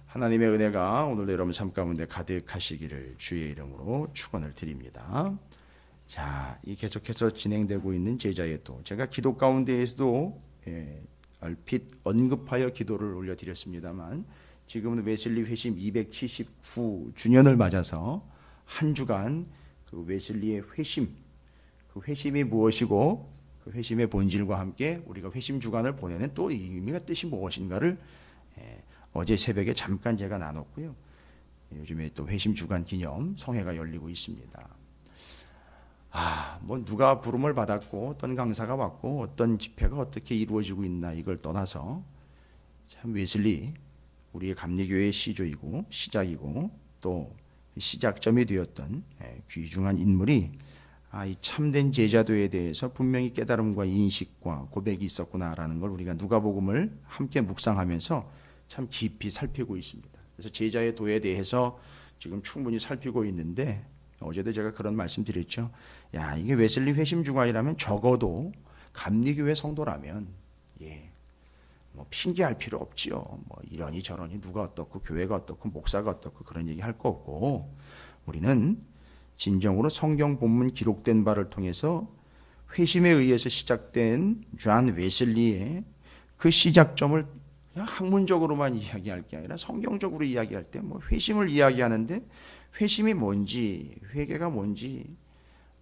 하나님의 은혜가 오늘도 여러분 삶 가운데 가득하시기를 주의 이름으로 축원을 드립니다. 자, 이 계속해서 진행되고 있는 제자의 도, 제가 기도 가운데에서도 얼핏 언급하여 기도를 올려드렸습니다만 지금은 웨슬리 회심 279주년을 맞아서 한 주간 그 웨슬리의 회심, 그 회심이 무엇이고 그 회심의 본질과 함께 우리가 회심 주간을 보내는 또 이 의미가 뜻이 무엇인가를 어제 새벽에 잠깐 제가 나눴고요. 요즘에 또 회심 주간 기념 성회가 열리고 있습니다. 뭐 누가 부름을 받았고 어떤 강사가 왔고 어떤 집회가 어떻게 이루어지고 있나 이걸 떠나서 참 웨슬리 우리의 감리교회의 시조이고 시작이고 또 시작점이 되었던 귀중한 인물이 이 참된 제자도에 대해서 분명히 깨달음과 인식과 고백이 있었구나라는 걸 우리가 누가복음을 함께 묵상하면서 참 깊이 살피고 있습니다. 그래서 제자의 도에 대해서 지금 충분히 살피고 있는데 어제도 제가 그런 말씀 드렸죠. 이게 웨슬리 회심 주간이라면 적어도 감리교회 성도라면 뭐 핑계할 필요 없지요. 뭐 이러니 저러니 누가 어떻고 교회가 어떻고 목사가 어떻고 그런 얘기 할 거 없고 우리는 진정으로 성경 본문 기록된 바를 통해서 회심에 의해서 시작된 존 웨슬리의 그 시작점을 학문적으로만 이야기할 게 아니라 성경적으로 이야기할 때 뭐 회심을 이야기하는데 회심이 뭔지 회개가 뭔지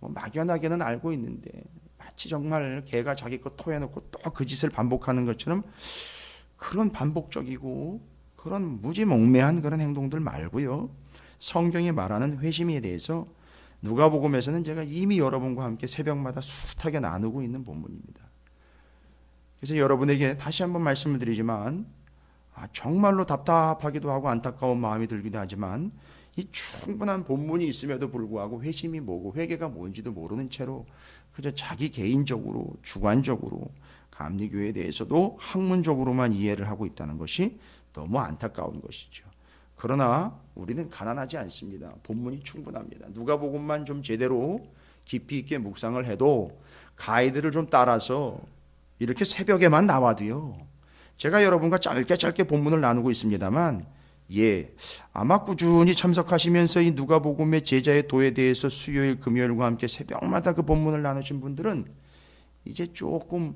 뭐 막연하게는 알고 있는데 마치 정말 개가 자기 거 토해놓고 또 그 짓을 반복하는 것처럼 그런 반복적이고 그런 무지몽매한 그런 행동들 말고요. 성경이 말하는 회심에 대해서 누가복음에서는 제가 이미 여러분과 함께 새벽마다 숱하게 나누고 있는 본문입니다. 그래서 여러분에게 다시 한번 말씀을 드리지만 정말로 답답하기도 하고 안타까운 마음이 들기도 하지만 이 충분한 본문이 있음에도 불구하고 회심이 뭐고 회개가 뭔지도 모르는 채로 그저 자기 개인적으로 주관적으로 감리교회에 대해서도 학문적으로만 이해를 하고 있다는 것이 너무 안타까운 것이죠. 그러나 우리는 가난하지 않습니다. 본문이 충분합니다. 누가복음만 좀 제대로 깊이 있게 묵상을 해도 가이드를 좀 따라서 이렇게 새벽에만 나와도요. 제가 여러분과 짧게 본문을 나누고 있습니다만 아마 꾸준히 참석하시면서 이 누가복음의 제자의 도에 대해서 수요일 금요일과 함께 새벽마다 그 본문을 나누신 분들은 이제 조금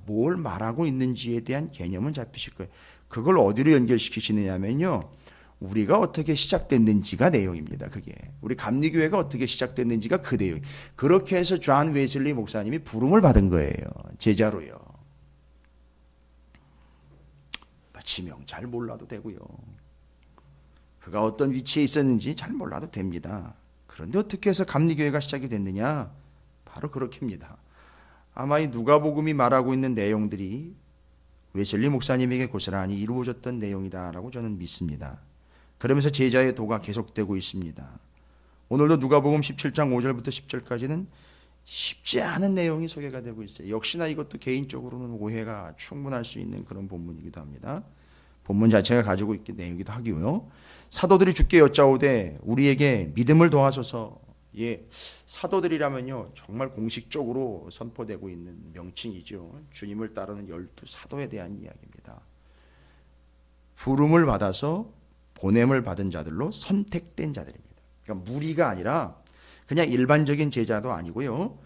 뭘 말하고 있는지에 대한 개념은 잡히실 거예요. 그걸 어디로 연결시키시느냐면요. 우리가 어떻게 시작됐는지가 내용입니다. 그게 우리 감리교회가 어떻게 시작됐는지가 그 내용. 그렇게 해서 존 웨슬리 목사님이 부름을 받은 거예요. 제자로요. 지명 잘 몰라도 되고요. 그가 어떤 위치에 있었는지 잘 몰라도 됩니다. 그런데 어떻게 해서 감리교회가 시작이 됐느냐? 바로 그렇게입니다. 아마 이 누가복음이 말하고 있는 내용들이 웨슬리 목사님에게 고스란히 이루어졌던 내용이다라고 저는 믿습니다. 그러면서 제자의 도가 계속되고 있습니다. 오늘도 누가복음 17장 5절부터 10절까지는 쉽지 않은 내용이 소개가 되고 있어요. 역시나 이것도 개인적으로는 오해가 충분할 수 있는 그런 본문이기도 합니다. 본문 자체가 가지고 있는 내용이기도 하고요. 사도들이 주께 여짜오되 우리에게 믿음을 더하소서. 사도들이라면요 정말 공식적으로 선포되고 있는 명칭이죠. 주님을 따르는 12사도에 대한 이야기입니다. 부름을 받아서 보냄을 받은 자들로 선택된 자들입니다. 그러니까 무리가 아니라 그냥 일반적인 제자도 아니고요.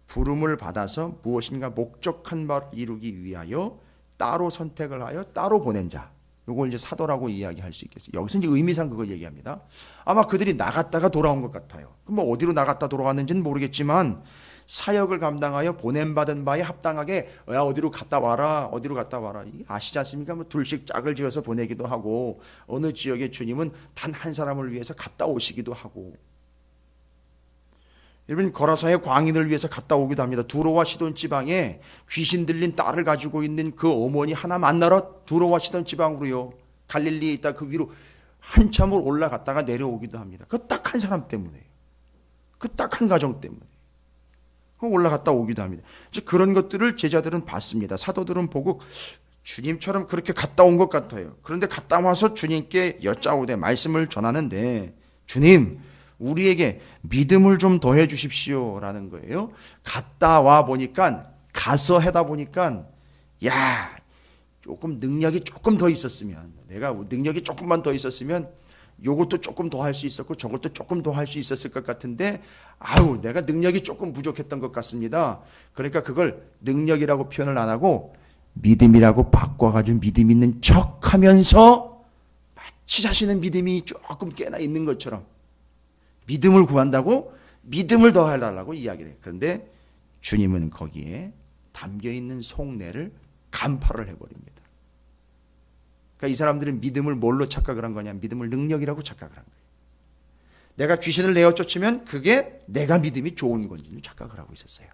부름을 받아서 무엇인가 목적한 바를 이루기 위하여 따로 선택을 하여 따로 보낸 자. 이걸 이제 사도라고 이야기할 수 있겠어요. 여기서 이제 의미상 그걸 얘기합니다. 아마 그들이 나갔다가 돌아온 것 같아요. 그럼 뭐 어디로 나갔다 돌아왔는지는 모르겠지만 사역을 감당하여 보냄받은 바에 합당하게 어디로 갔다 와라 어디로 갔다 와라 아시지 않습니까? 뭐 둘씩 짝을 지어서 보내기도 하고 어느 지역의 주님은 단 한 사람을 위해서 갔다 오시기도 하고 여러분 거라사의 광인을 위해서 갔다 오기도 합니다. 두로와 시돈 지방에 귀신 들린 딸을 가지고 있는 그 어머니 하나 만나러 두로와 시돈 지방으로요. 갈릴리에 있다 그 위로 한참을 올라갔다가 내려오기도 합니다. 그 딱 한 사람 때문에 그 딱 한 가정 때문에 올라갔다 오기도 합니다. 그런 것들을 제자들은 봤습니다. 사도들은 보고 주님처럼 그렇게 갔다 온 것 같아요. 그런데 갔다 와서 주님께 여짜오되 말씀을 전하는데 주님 우리에게 믿음을 좀 더해 주십시오라는 거예요. 갔다 와 보니까 가서 해다 보니까 조금 능력이 조금 더 있었으면, 내가 능력이 조금만 더 있었으면 요것도 조금 더 할 수 있었고 저것도 조금 더 할 수 있었을 것 같은데 내가 능력이 조금 부족했던 것 같습니다. 그러니까 그걸 능력이라고 표현을 안 하고 믿음이라고 바꿔가지고 믿음 있는 척하면서 마치 자신은 믿음이 조금 꽤나 있는 것처럼 믿음을 구한다고 믿음을 더하려고 이야기를 해요. 그런데 주님은 거기에 담겨있는 속내를 간파를 해버립니다. 그러니까 이 사람들은 믿음을 뭘로 착각을 한 거냐? 믿음을 능력이라고 착각을 한 거예요. 내가 귀신을 내어 쫓으면 그게 내가 믿음이 좋은 건지 착각을 하고 있었어요.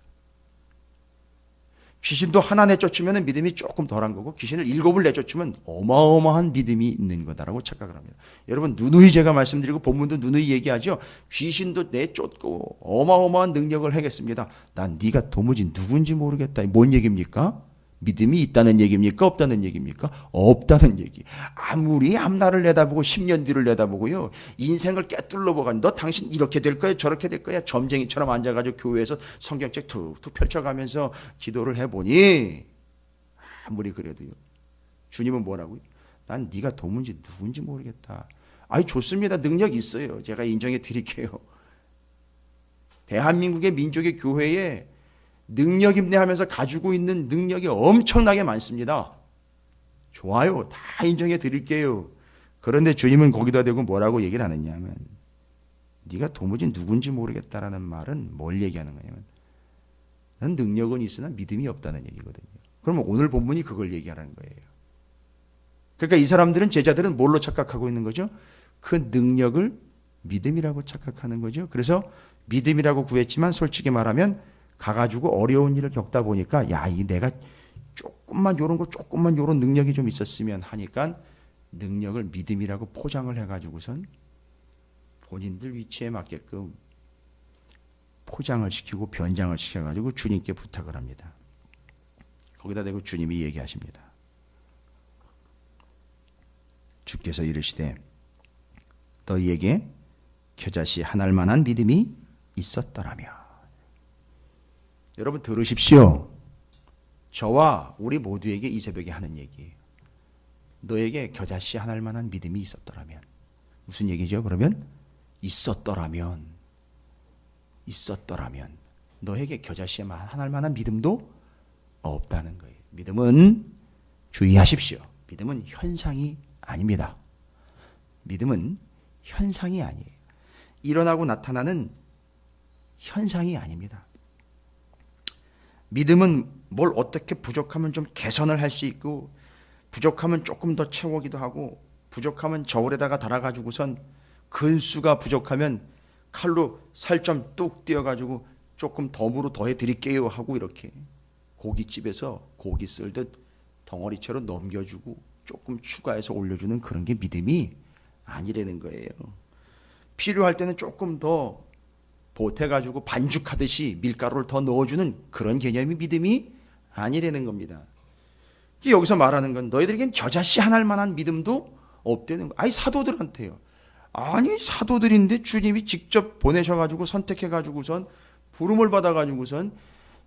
귀신도 하나 내쫓으면 믿음이 조금 덜한 거고 귀신을 7을 내쫓으면 어마어마한 믿음이 있는 거다라고 착각을 합니다. 여러분 누누이 제가 말씀드리고 본문도 누누이 얘기하죠. 귀신도 내쫓고 어마어마한 능력을 하겠습니다. 난 네가 도무지 누군지 모르겠다. 뭔 얘기입니까? 믿음이 있다는 얘기입니까? 없다는 얘기입니까? 없다는 얘기. 아무리 앞날을 내다보고 10년 뒤를 내다보고요. 인생을 깨뚫러 보가 너 당신 이렇게 될 거야 저렇게 될 거야. 점쟁이처럼 앉아가지고 교회에서 성경책 툭툭 펼쳐가면서 기도를 해보니 아무리 그래도요. 주님은 뭐라고요? 난 네가 도무지 누군지 모르겠다. 아이 좋습니다. 능력 있어요. 제가 인정해 드릴게요. 대한민국의 민족의 교회에 능력 임대하면서 가지고 있는 능력이 엄청나게 많습니다. 좋아요. 다 인정해 드릴게요. 그런데 주님은 거기다 대고 뭐라고 얘기를 하느냐면 네가 도무지 누군지 모르겠다라는 말은 뭘 얘기하는 거냐면 넌 능력은 있으나 믿음이 없다는 얘기거든요. 그러면 오늘 본문이 그걸 얘기하는 거예요. 그러니까 이 사람들은 제자들은 뭘로 착각하고 있는 거죠? 그 능력을 믿음이라고 착각하는 거죠. 그래서 믿음이라고 구했지만 솔직히 말하면 가가지고 어려운 일을 겪다 보니까 이 내가 조금만 요런 능력이 좀 있었으면 하니까 능력을 믿음이라고 포장을 해가지고선 본인들 위치에 맞게끔 포장을 시키고 변장을 시켜가지고 주님께 부탁을 합니다. 거기다 대고 주님이 얘기하십니다. 주께서 이르시되 너희에게 겨자씨 한 알만한 믿음이 있었더라며. 여러분 들으십시오. 저와 우리 모두에게 이 새벽에 하는 얘기예요. 너에게 겨자씨 한 알만한 믿음이 있었더라면. 무슨 얘기죠? 그러면 있었더라면 너에게 겨자씨 한 알만한 믿음도 없다는 거예요. 믿음은 주의하십시오. 믿음은 현상이 아닙니다. 믿음은 현상이 아니에요. 일어나고 나타나는 현상이 아닙니다. 믿음은 뭘 어떻게 부족하면 좀 개선을 할 수 있고 부족하면 조금 더 채우기도 하고 부족하면 저울에다가 달아가지고선 근수가 부족하면 칼로 살 좀 뚝 띄어가지고 조금 덤으로 더해드릴게요 하고 이렇게 고깃집에서 고기 쓸듯 덩어리채로 넘겨주고 조금 추가해서 올려주는 그런 게 믿음이 아니라는 거예요. 필요할 때는 조금 더 보태가지고 반죽하듯이 밀가루를 더 넣어주는 그런 개념이 믿음이 아니라는 겁니다. 여기서 말하는 건 너희들에겐 겨자씨 한 알만한 믿음도 없다는 거. 사도들한테요. 아니 사도들인데 주님이 직접 보내셔가지고 선택해가지고선 부름을 받아가지고선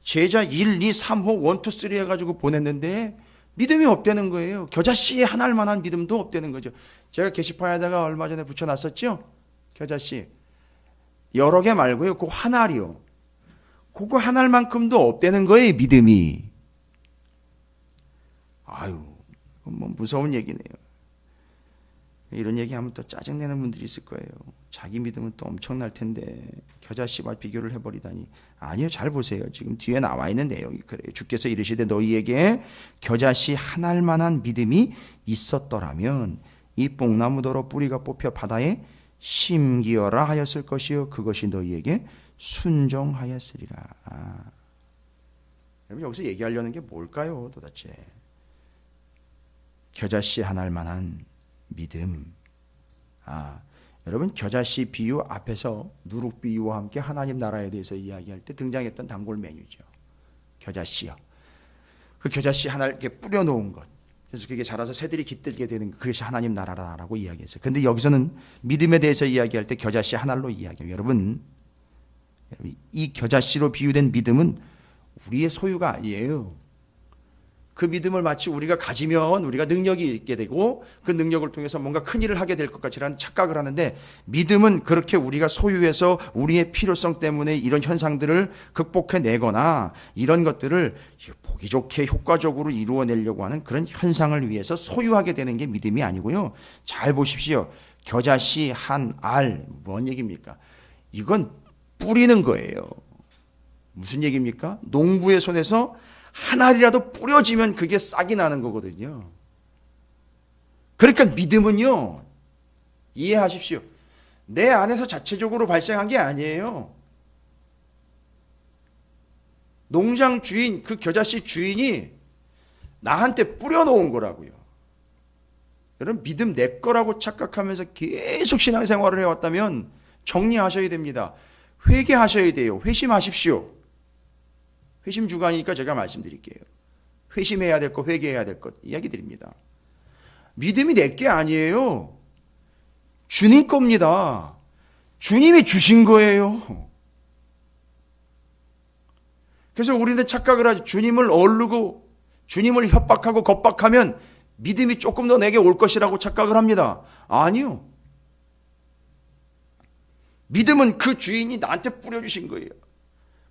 제자 1, 2, 3호 1, 2, 3 해가지고 보냈는데 믿음이 없다는 거예요. 겨자씨 한 알만한 믿음도 없다는 거죠. 제가 게시판에다가 얼마 전에 붙여놨었죠. 겨자씨 여러 개 말고요. 그 한 알이요. 그거 한 알만큼도 없다는 거예요. 믿음이. 뭐 무서운 얘기네요. 이런 얘기하면 또 짜증내는 분들이 있을 거예요. 자기 믿음은 또 엄청날 텐데 겨자씨와 비교를 해버리다니. 아니요. 잘 보세요. 지금 뒤에 나와 있는 내용이 그래요. 주께서 이르시되 너희에게 겨자씨 한 알만한 믿음이 있었더라면 이 뽕나무더러 뿌리가 뽑혀 바다에 심기어라 하였을 것이요 그것이 너희에게 순종하였으리라. 여러분 여기서 얘기하려는 게 뭘까요 도대체? 겨자씨 한 알만한 믿음. 여러분 겨자씨 비유 앞에서 누룩 비유와 함께 하나님 나라에 대해서 이야기할 때 등장했던 단골 메뉴죠. 겨자씨요. 그 겨자씨 하나 이렇게 뿌려놓은 것. 그래서 그게 자라서 새들이 깃들게 되는 그것이 하나님 나라라고 이야기했어요. 그런데 여기서는 믿음에 대해서 이야기할 때 겨자씨 한 알로 이야기해요. 여러분 이 겨자씨로 비유된 믿음은 우리의 소유가 아니에요. 그 믿음을 마치 우리가 가지면 우리가 능력이 있게 되고 그 능력을 통해서 뭔가 큰 일을 하게 될 것 같이라는 착각을 하는데, 믿음은 그렇게 우리가 소유해서 우리의 필요성 때문에 이런 현상들을 극복해내거나 이런 것들을 보기 좋게 효과적으로 이루어내려고 하는 그런 현상을 위해서 소유하게 되는 게 믿음이 아니고요. 잘 보십시오. 겨자씨 한 알, 뭔 얘기입니까? 이건 뿌리는 거예요. 무슨 얘기입니까? 농부의 손에서 한 알이라도 뿌려지면 그게 싹이 나는 거거든요. 그러니까 믿음은요, 이해하십시오. 내 안에서 자체적으로 발생한 게 아니에요. 농장 주인, 그 겨자씨 주인이 나한테 뿌려놓은 거라고요. 여러분, 믿음 내 거라고 착각하면서 계속 신앙생활을 해왔다면 정리하셔야 됩니다. 회개하셔야 돼요. 회심하십시오. 회심 주간이니까 제가 말씀드릴게요. 회심해야 될 것, 회개해야 될 것 이야기 드립니다. 믿음이 내 게 아니에요. 주님 겁니다. 주님이 주신 거예요. 그래서 우리는 착각을 하죠. 주님을 어르고 주님을 협박하고 겁박하면 믿음이 조금 더 내게 올 것이라고 착각을 합니다. 아니요. 믿음은 그 주인이 나한테 뿌려주신 거예요.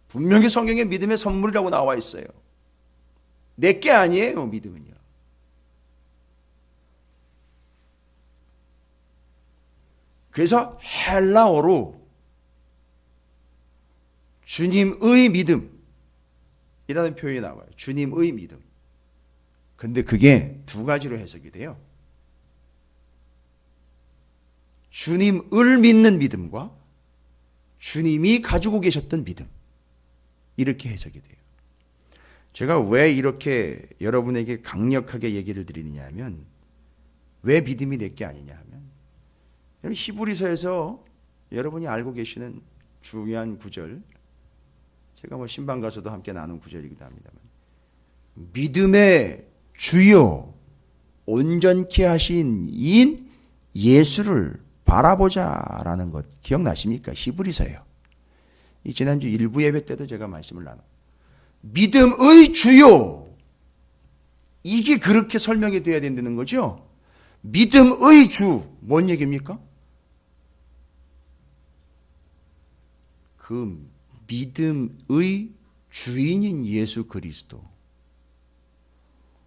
분명히 성경에 믿음의 선물이라고 나와 있어요. 내 게 아니에요, 믿음은요. 그래서 헬라어로 주님의 믿음이라는 표현이 나와요. 주님의 믿음. 근데 그게 두 가지로 해석이 돼요. 주님을 믿는 믿음과 주님이 가지고 계셨던 믿음. 이렇게 해석이 돼요. 제가 왜 이렇게 여러분에게 강력하게 얘기를 드리느냐 하면, 왜 믿음이 내 게 아니냐 하면, 여러분 히브리서에서 여러분이 알고 계시는 중요한 구절, 제가 뭐 신방 가서도 함께 나눈 구절이기도 합니다만, 믿음의 주요 온전케 하신 이인 예수를 바라보자라는 것 기억나십니까? 히브리서예요. 이 지난주 일부 예배 때도 제가 말씀을 나눴. 믿음의 주요, 이게 그렇게 설명이 돼야 된다는 거죠. 믿음의 주, 뭔 얘기입니까? 그 믿음의 주인인 예수 그리스도,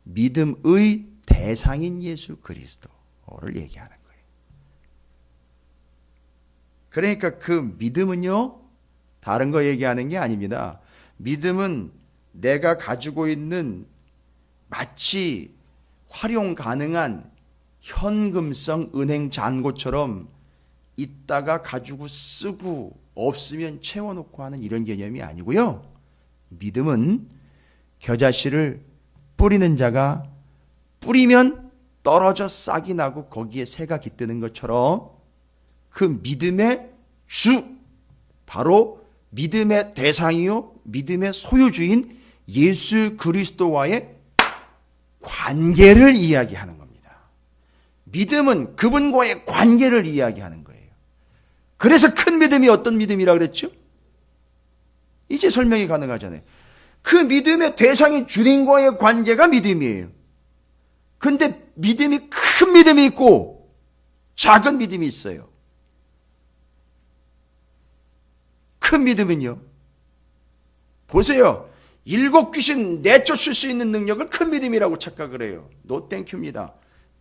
믿음의 대상인 예수 그리스도를 얘기하는 거예요. 그러니까 그 믿음은요, 다른 거 얘기하는 게 아닙니다. 믿음은 내가 가지고 있는 마치 활용 가능한 현금성 은행 잔고처럼 있다가 가지고 쓰고 없으면 채워놓고 하는 이런 개념이 아니고요. 믿음은 겨자씨를 뿌리는 자가 뿌리면 떨어져 싹이 나고 거기에 새가 깃드는 것처럼 그 믿음의 주, 바로 믿음의 대상이요, 믿음의 소유주인 예수 그리스도와의 관계를 이야기하는 겁니다. 믿음은 그분과의 관계를 이야기하는 거예요. 그래서 큰 믿음이 어떤 믿음이라 그랬죠? 이제 설명이 가능하잖아요. 그 믿음의 대상인 주님과의 관계가 믿음이에요. 근데 믿음이 큰 믿음이 있고 작은 믿음이 있어요. 큰 믿음은요, 보세요. 7 귀신 내쫓을 수 있는 능력을 큰 믿음이라고 착각을 해요. 노 땡큐입니다.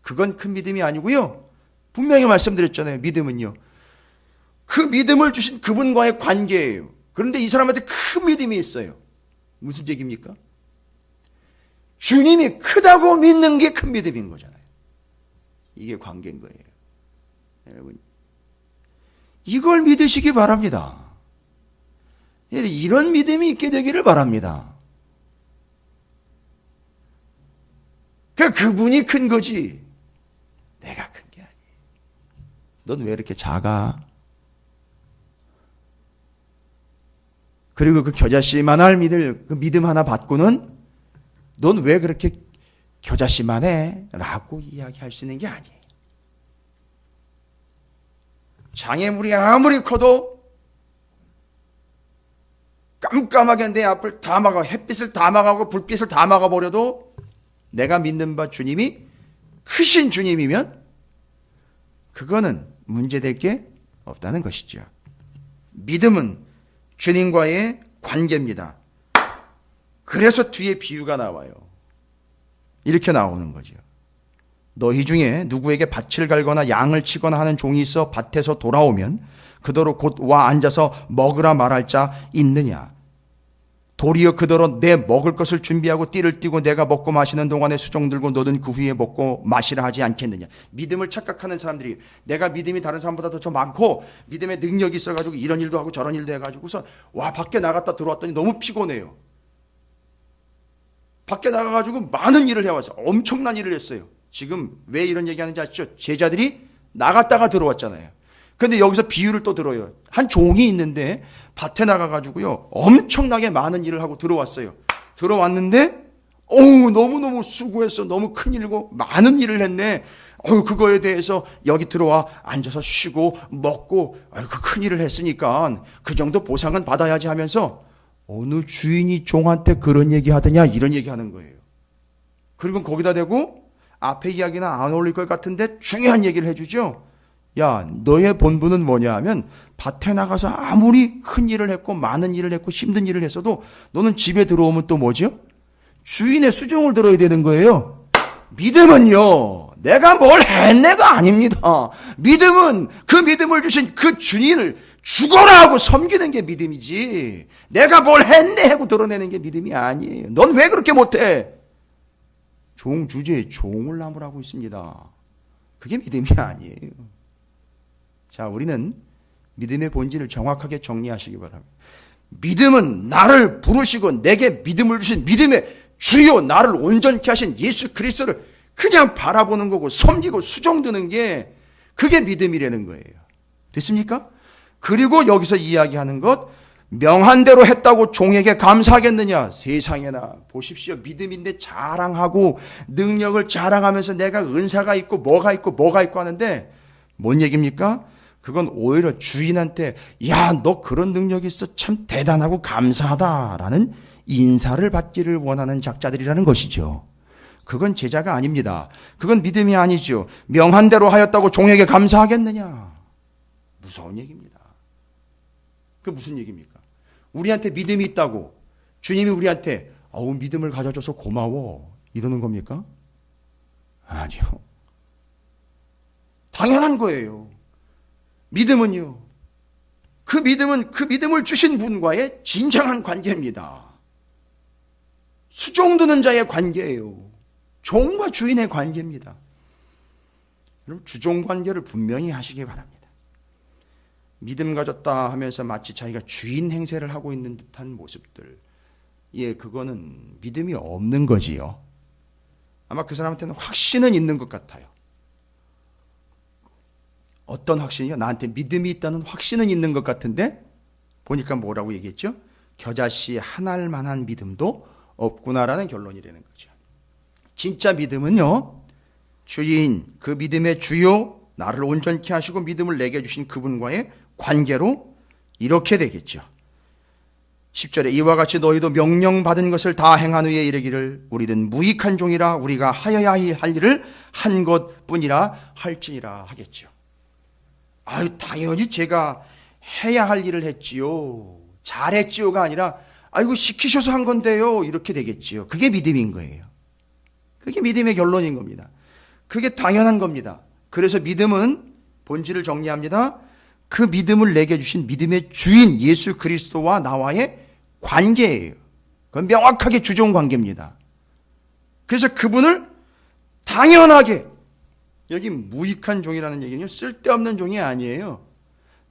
그건 큰 믿음이 아니고요. 분명히 말씀드렸잖아요. 믿음은요, 그 믿음을 주신 그분과의 관계예요. 그런데 이 사람한테 큰 믿음이 있어요. 무슨 얘기입니까? 주님이 크다고 믿는 게 큰 믿음인 거잖아요. 이게 관계인 거예요. 여러분, 이걸 믿으시기 바랍니다. 이런 믿음이 있게 되기를 바랍니다. 그분이 큰 거지 내가 큰 게 아니에요. 넌 왜 이렇게 작아? 그리고 그 겨자씨만 할 그 믿음 하나 받고는 넌 왜 그렇게 겨자씨만 해? 라고 이야기할 수 있는 게 아니에요. 장애물이 아무리 커도 깜깜하게 내 앞을 다 막아, 햇빛을 다 막아고 불빛을 다 막아버려도 내가 믿는 바 주님이 크신 주님이면 그거는 문제될 게 없다는 것이죠. 믿음은 주님과의 관계입니다. 그래서 뒤에 비유가 나와요. 이렇게 나오는 거죠. 너희 중에 누구에게 밭을 갈거나 양을 치거나 하는 종이 있어 밭에서 돌아오면 그더러 곧 와 앉아서 먹으라 말할 자 있느냐? 도리어 그더러 내 먹을 것을 준비하고 띠를 띠고 내가 먹고 마시는 동안에 수종 들고 너는 그 후에 먹고 마시라 하지 않겠느냐? 믿음을 착각하는 사람들이 내가 믿음이 다른 사람보다 더 많고 믿음의 능력이 있어가지고 이런 일도 하고 저런 일도 해가지고서 와 밖에 나갔다 들어왔더니 너무 피곤해요. 밖에 나가가지고 많은 일을 해와서 엄청난 일을 했어요. 지금 왜 이런 얘기하는지 아시죠? 제자들이 나갔다가 들어왔잖아요. 근데 여기서 비유를 또 들어요. 한 종이 있는데 밭에 나가가지고요 엄청나게 많은 일을 하고 들어왔어요. 들어왔는데 너무너무 수고했어. 너무 큰 일이고 많은 일을 했네. 그거에 대해서 여기 들어와 앉아서 쉬고 먹고 그 큰 일을 했으니까 그 정도 보상은 받아야지 하면서 어느 주인이 종한테 그런 얘기 하더냐 이런 얘기 하는 거예요. 그리고 거기다 대고 앞에 이야기는 안 어울릴 것 같은데 중요한 얘기를 해주죠. 야, 너의 본분은 뭐냐 하면 밭에 나가서 아무리 큰 일을 했고 많은 일을 했고 힘든 일을 했어도 너는 집에 들어오면 또 뭐죠? 주인의 수종을 들어야 되는 거예요. 믿음은요, 내가 뭘 했네가 아닙니다. 믿음은 그 믿음을 주신 그 주인을 죽어라 하고 섬기는 게 믿음이지 내가 뭘 했네 하고 드러내는 게 믿음이 아니에요. 넌 왜 그렇게 못해? 종 주제에 종을 나무라고 있습니다. 그게 믿음이 아니에요. 자, 우리는 믿음의 본질을 정확하게 정리하시기 바랍니다. 믿음은 나를 부르시고 내게 믿음을 주신 믿음의 주요 나를 온전케 하신 예수 그리스도를 그냥 바라보는 거고 섬기고 수종드는 게 그게 믿음이라는 거예요. 됐습니까? 그리고 여기서 이야기하는 것 명한 대로 했다고 종에게 감사하겠느냐? 세상에나 보십시오. 믿음인데 자랑하고 능력을 자랑하면서 내가 은사가 있고 뭐가 있고 하는데 뭔 얘기입니까? 그건 오히려 주인한테 야, 너 그런 능력이 있어 참 대단하고 감사하다라는 인사를 받기를 원하는 작자들이라는 것이죠. 그건 제자가 아닙니다. 그건 믿음이 아니죠. 명한 대로 하였다고 종에게 감사하겠느냐? 무서운 얘기입니다. 그 무슨 얘기입니까? 우리한테 믿음이 있다고 주님이 우리한테 믿음을 가져줘서 고마워 이러는 겁니까? 아니요. 당연한 거예요. 믿음은요. 그 믿음을 주신 분과의 진정한 관계입니다. 수종드는 자의 관계예요. 종과 주인의 관계입니다. 여러분 주종 관계를 분명히 하시기 바랍니다. 믿음 가졌다 하면서 마치 자기가 주인 행세를 하고 있는 듯한 모습들, 그거는 믿음이 없는 거지요. 아마 그 사람한테는 확신은 있는 것 같아요. 어떤 확신이요? 나한테 믿음이 있다는 확신은 있는 것 같은데 보니까 뭐라고 얘기했죠? 겨자씨 하나할 만한 믿음도 없구나라는 결론이라는 거죠. 진짜 믿음은요, 주인, 그 믿음의 주요, 나를 온전케 하시고 믿음을 내게 주신 그분과의 관계로 이렇게 되겠죠. 10절에 이와 같이 너희도 명령받은 것을 다 행한 후에 이르기를 우리는 무익한 종이라 우리가 하여야 할 일을 한 것뿐이라 할지니라 하겠죠. 당연히 제가 해야 할 일을 했지요. 잘했지요가 아니라 시키셔서 한 건데요. 이렇게 되겠지요. 그게 믿음인 거예요. 그게 믿음의 결론인 겁니다. 그게 당연한 겁니다. 그래서 믿음은 본질을 정리합니다. 그 믿음을 내게 주신 믿음의 주인 예수 그리스도와 나와의 관계예요. 그건 명확하게 주종 관계입니다. 그래서 그분을 당연하게, 여기 무익한 종이라는 얘기는 쓸데없는 종이 아니에요.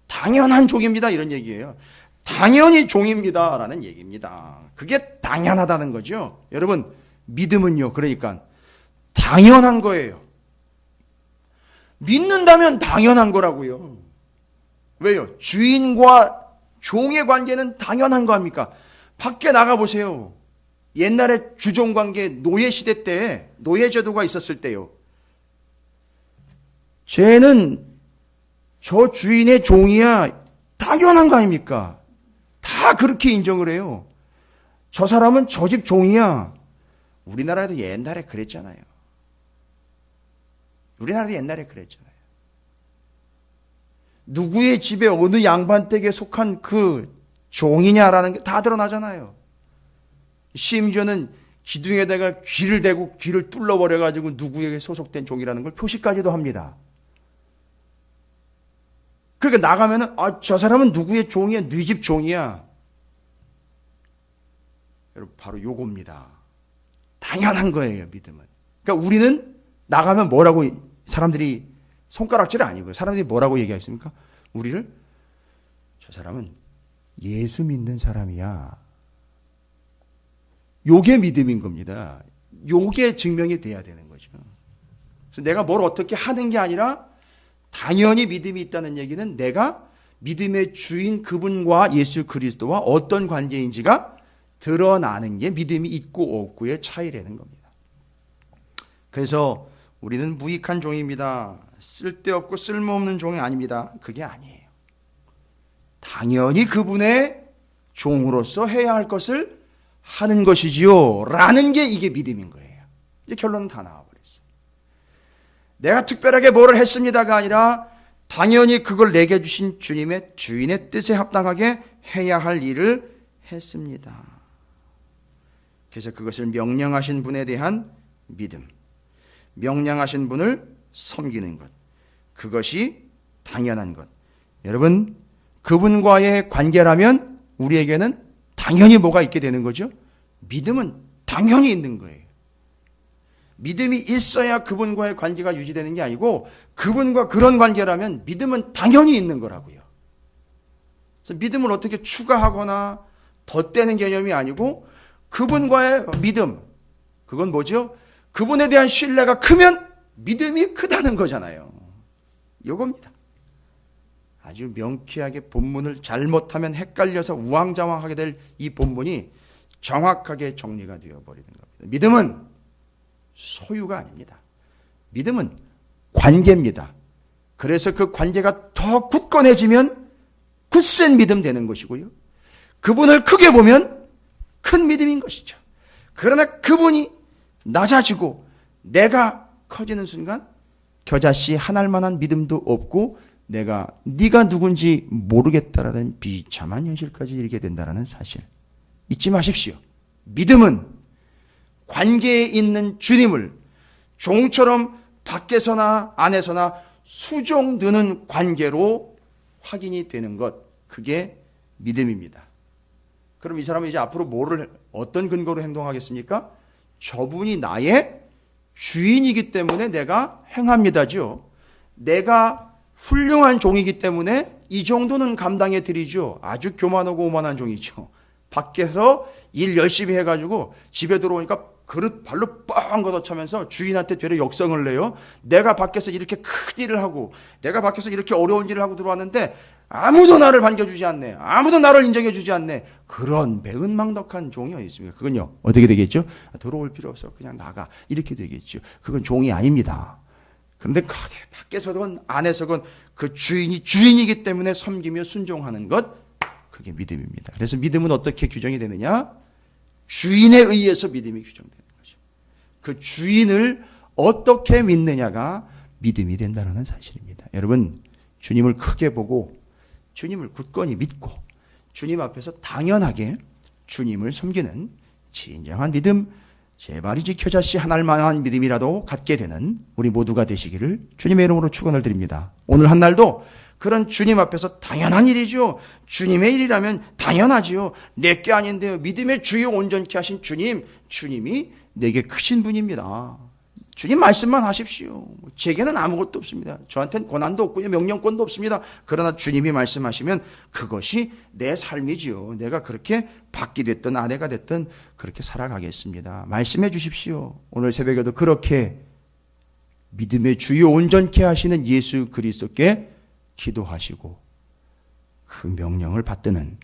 당연한 종입니다 이런 얘기예요. 당연히 종입니다 라는 얘기입니다. 그게 당연하다는 거죠. 여러분 믿음은요, 그러니까 당연한 거예요. 믿는다면 당연한 거라고요. 왜요? 주인과 종의 관계는 당연한 거 아닙니까? 밖에 나가보세요. 옛날에 주종관계 노예시대 때, 노예제도가 있었을 때요, 쟤는 저 주인의 종이야, 당연한 거 아닙니까? 다 그렇게 인정을 해요. 저 사람은 저 집 종이야. 우리나라도 옛날에 그랬잖아요. 누구의 집에 어느 양반댁에 속한 그 종이냐라는 게 다 드러나잖아요. 심지어는 기둥에다가 귀를 대고 귀를 뚫러버려가지고 누구에게 소속된 종이라는 걸 표시까지도 합니다. 그러니까 나가면은 저 사람은 누구의 종이야? 네 집 종이야. 여러분 바로 요겁니다. 당연한 거예요, 믿음은. 그러니까 우리는 나가면 뭐라고 사람들이 손가락질 아니고요. 사람들이 뭐라고 얘기하겠습니까? 우리를 저 사람은 예수 믿는 사람이야. 요게 믿음인 겁니다. 요게 증명이 돼야 되는 거죠. 그래서 내가 뭘 어떻게 하는 게 아니라 당연히 믿음이 있다는 얘기는 내가 믿음의 주인 그분과 예수 그리스도와 어떤 관계인지가 드러나는 게 믿음이 있고 없고의 차이라는 겁니다. 그래서 우리는 무익한 종입니다. 쓸데없고 쓸모없는 종이 아닙니다. 그게 아니에요. 당연히 그분의 종으로서 해야 할 것을 하는 것이지요 라는 게 이게 믿음인 거예요. 이제 결론은 다 나와버렸어요. 내가 특별하게 뭐를 했습니다가 아니라 당연히 그걸 내게 주신 주인의 뜻에 합당하게 해야 할 일을 했습니다. 그래서 그것을 명령하신 분에 대한 믿음, 명령하신 분을 섬기는 것, 그것이 당연한 것. 여러분, 그분과의 관계라면 우리에게는 당연히 뭐가 있게 되는 거죠? 믿음은 당연히 있는 거예요. 믿음이 있어야 그분과의 관계가 유지되는 게 아니고 그분과 그런 관계라면 믿음은 당연히 있는 거라고요. 그래서 믿음을 어떻게 추가하거나 덧대는 개념이 아니고 그분과의 믿음, 그건 뭐죠? 그분에 대한 신뢰가 크면 믿음이 크다는 거잖아요. 이겁니다. 아주 명쾌하게 본문을 잘못하면 헷갈려서 우왕좌왕하게 될 이 본문이 정확하게 정리가 되어버리는 겁니다. 믿음은 소유가 아닙니다. 믿음은 관계입니다. 그래서 그 관계가 더 굳건해지면 굳센 믿음 되는 것이고요. 그분을 크게 보면 큰 믿음인 것이죠. 그러나 그분이 낮아지고 내가 커지는 순간 겨자씨 하나할 만한 믿음도 없고 내가 네가 누군지 모르겠다라는 비참한 현실까지 이르게 된다는 사실 잊지 마십시오. 믿음은 관계에 있는 주님을 종처럼 밖에서나 안에서나 수종드는 관계로 확인이 되는 것, 그게 믿음입니다. 그럼 이 사람은 이제 앞으로 어떤 근거로 행동하겠습니까? 저분이 나의 주인이기 때문에 내가 행합니다죠. 내가 훌륭한 종이기 때문에 이 정도는 감당해 드리죠. 아주 교만하고 오만한 종이죠. 밖에서 일 열심히 해가지고 집에 들어오니까 그릇 발로 뻥 걷어차면서 주인한테 되려 역성을 내요. 내가 밖에서 이렇게 큰 일을 하고 내가 밖에서 이렇게 어려운 일을 하고 들어왔는데 아무도 나를 반겨주지 않네. 아무도 나를 인정해주지 않네. 그런 배은망덕한 종이 어디 있습니까? 그건요 어떻게 되겠죠? 들어올 필요 없어. 그냥 나가. 이렇게 되겠죠. 그건 종이 아닙니다. 그런데 크게 밖에서건 안에서건 그 주인이 주인이기 때문에 섬기며 순종하는 것, 그게 믿음입니다. 그래서 믿음은 어떻게 규정이 되느냐? 주인에 의해서 믿음이 규정되는 거죠. 그 주인을 어떻게 믿느냐가 믿음이 된다는 사실입니다. 여러분, 주님을 크게 보고 주님을 굳건히 믿고 주님 앞에서 당연하게 주님을 섬기는 진정한 믿음, 제발이지 겨자씨 하나할 만한 믿음이라도 갖게 되는 우리 모두가 되시기를 주님의 이름으로 축원을 드립니다. 오늘 한 날도 그런 주님 앞에서 당연한 일이죠. 주님의 일이라면 당연하지요. 내게 아닌데요. 믿음의 주요 온전케 하신 주님이 내게 크신 분입니다. 주님 말씀만 하십시오. 제게는 아무것도 없습니다. 저한테는 권한도 없고요. 명령권도 없습니다. 그러나 주님이 말씀하시면 그것이 내 삶이지요. 내가 그렇게 밖이 됐든 아내가 됐든 그렇게 살아가겠습니다. 말씀해 주십시오. 오늘 새벽에도 그렇게 믿음의 주요 온전케 하시는 예수 그리스도께 기도하시고 그 명령을 받드는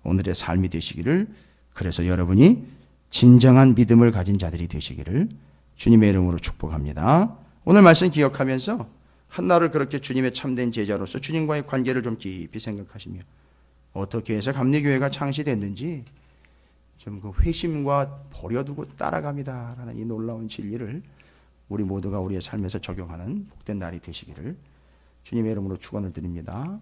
오늘의 삶이 되시기를, 그래서 여러분이 진정한 믿음을 가진 자들이 되시기를 주님의 이름으로 축복합니다. 오늘 말씀 기억하면서 한날을 그렇게 주님의 참된 제자로서 주님과의 관계를 좀 깊이 생각하시며 어떻게 해서 감리교회가 창시됐는지 좀 그 회심과 버려두고 따라갑니다라는 이 놀라운 진리를 우리 모두가 우리의 삶에서 적용하는 복된 날이 되시기를 주님의 이름으로 축원을 드립니다.